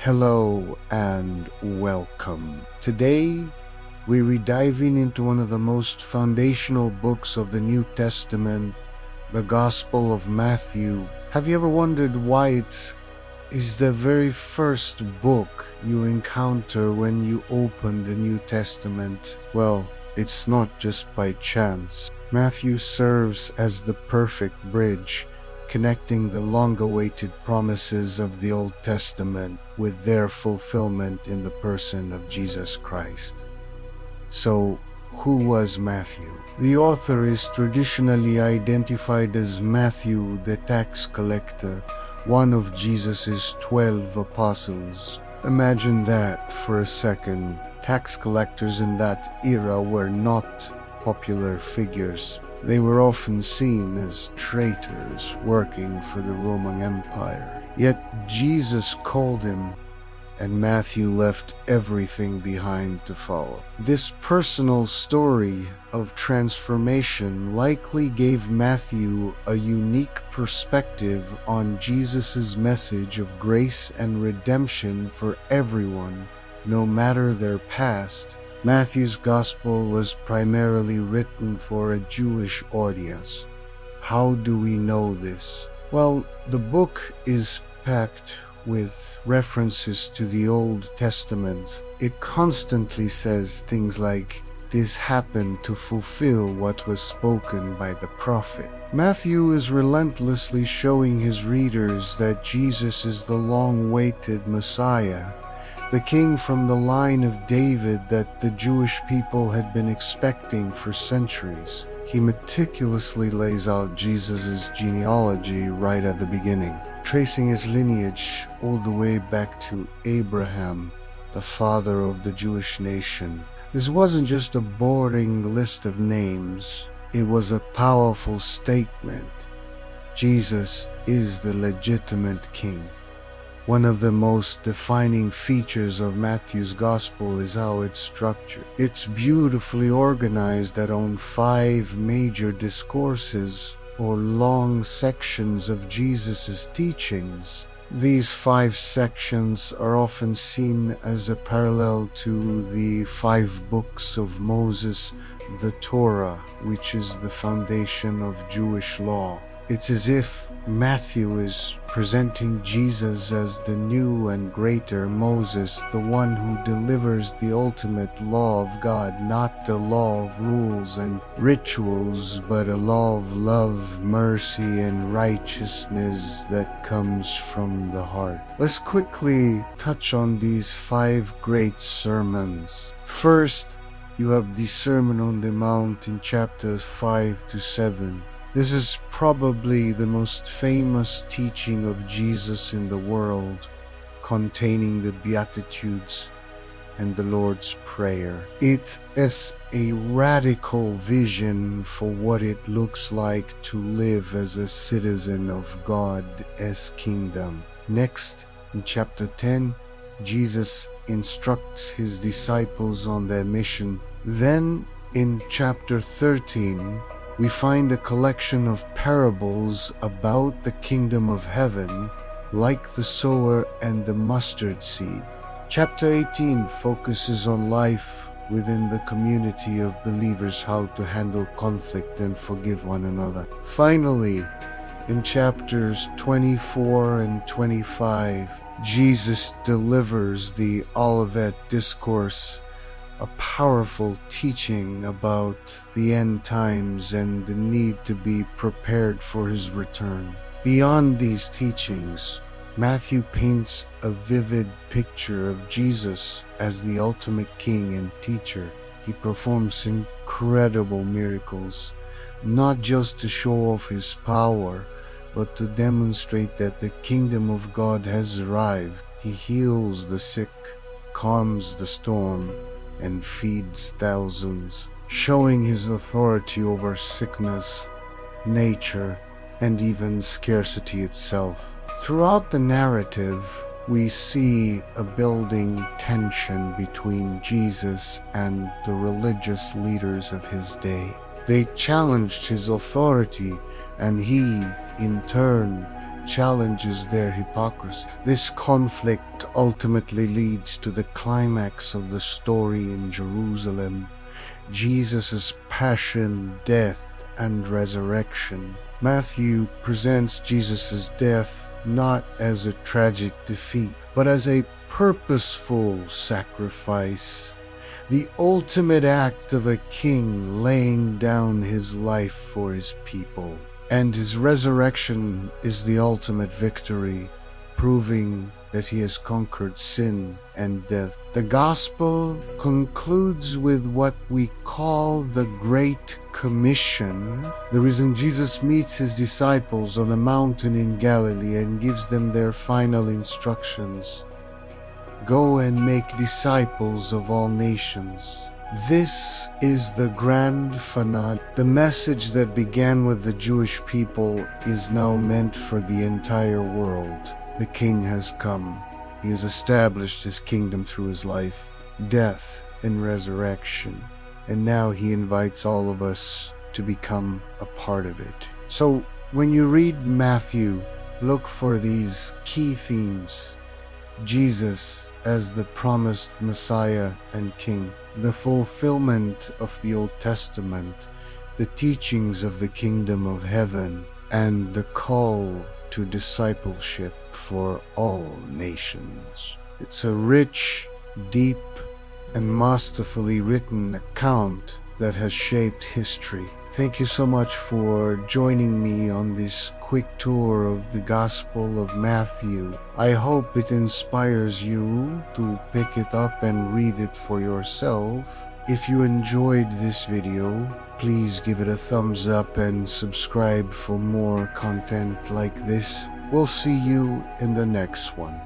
Hello and welcome. Today, we're diving into one of the most foundational books of the New Testament, the Gospel of Matthew. Have you ever wondered why it is the very first book you encounter when you open the New Testament? Well, it's not just by chance. Matthew serves as the perfect bridge, connecting the long-awaited promises of the Old Testament with their fulfillment in the person of Jesus Christ. So, who was Matthew? The author is traditionally identified as Matthew the tax collector, one of Jesus' 12 apostles. Imagine that for a second. Tax collectors in that era were not popular figures. They were often seen as traitors working for the Roman Empire. Yet Jesus called him, and Matthew left everything behind to follow. This personal story of transformation likely gave Matthew a unique perspective on Jesus' message of grace and redemption for everyone, no matter their past. Matthew's Gospel was primarily written for a Jewish audience. How do we know this? Well, the book is packed with references to the Old Testament. It constantly says things like, "This happened to fulfill what was spoken by the prophet." Matthew is relentlessly showing his readers that Jesus is the long-awaited Messiah, the king from the line of David that the Jewish people had been expecting for centuries. He meticulously lays out Jesus' genealogy right at the beginning, tracing his lineage all the way back to Abraham, the father of the Jewish nation. This wasn't just a boring list of names, it was a powerful statement. Jesus is the legitimate king. One of the most defining features of Matthew's Gospel is how it's structured. It's beautifully organized around 5 major discourses or long sections of Jesus' teachings. These 5 sections are often seen as a parallel to the 5 books of Moses, the Torah, which is the foundation of Jewish law. It's as if Matthew is presenting Jesus as the new and greater Moses, the one who delivers the ultimate law of God, not the law of rules and rituals, but a law of love, mercy, and righteousness that comes from the heart. Let's quickly touch on these 5 great sermons. First, you have the Sermon on the Mount in chapters 5 to 7. This is probably the most famous teaching of Jesus in the world, containing the Beatitudes and the Lord's Prayer. It is a radical vision for what it looks like to live as a citizen of God's kingdom. Next, in chapter 10, Jesus instructs his disciples on their mission. Then, in chapter 13, we find a collection of parables about the kingdom of heaven, like the sower and the mustard seed. Chapter 18 focuses on life within the community of believers, how to handle conflict and forgive one another. Finally, in chapters 24 and 25, Jesus delivers the Olivet Discourse, a powerful teaching about the end times and the need to be prepared for his return. Beyond these teachings, Matthew paints a vivid picture of Jesus as the ultimate king and teacher. He performs incredible miracles, not just to show off his power, but to demonstrate that the kingdom of God has arrived. He heals the sick, calms the storm, and feeds thousands, showing his authority over sickness, nature, and even scarcity itself. Throughout the narrative, we see a building tension between Jesus and the religious leaders of his day. They challenged his authority, and he, in turn, challenges their hypocrisy. This conflict ultimately leads to the climax of the story in Jerusalem, Jesus' passion, death, and resurrection. Matthew presents Jesus' death not as a tragic defeat, but as a purposeful sacrifice, the ultimate act of a king laying down his life for his people. And his resurrection is the ultimate victory, proving that he has conquered sin and death. The gospel concludes with what we call the Great Commission, the reason Jesus meets his disciples on a mountain in Galilee and gives them their final instructions. Go and make disciples of all nations. This is the grand finale. The message that began with the Jewish people is now meant for the entire world. The King has come. He has established his kingdom through his life, death, and resurrection. And now he invites all of us to become a part of it. So when you read Matthew, look for these key themes. Jesus as the promised Messiah and King, the fulfillment of the Old Testament, the teachings of the kingdom of heaven, and the call to discipleship for all nations. It's a rich, deep, and masterfully written account that has shaped history. Thank you so much for joining me on this quick tour of the Gospel of Matthew. I hope it inspires you to pick it up and read it for yourself. If you enjoyed this video, please give it a thumbs up and subscribe for more content like this. We'll see you in the next one.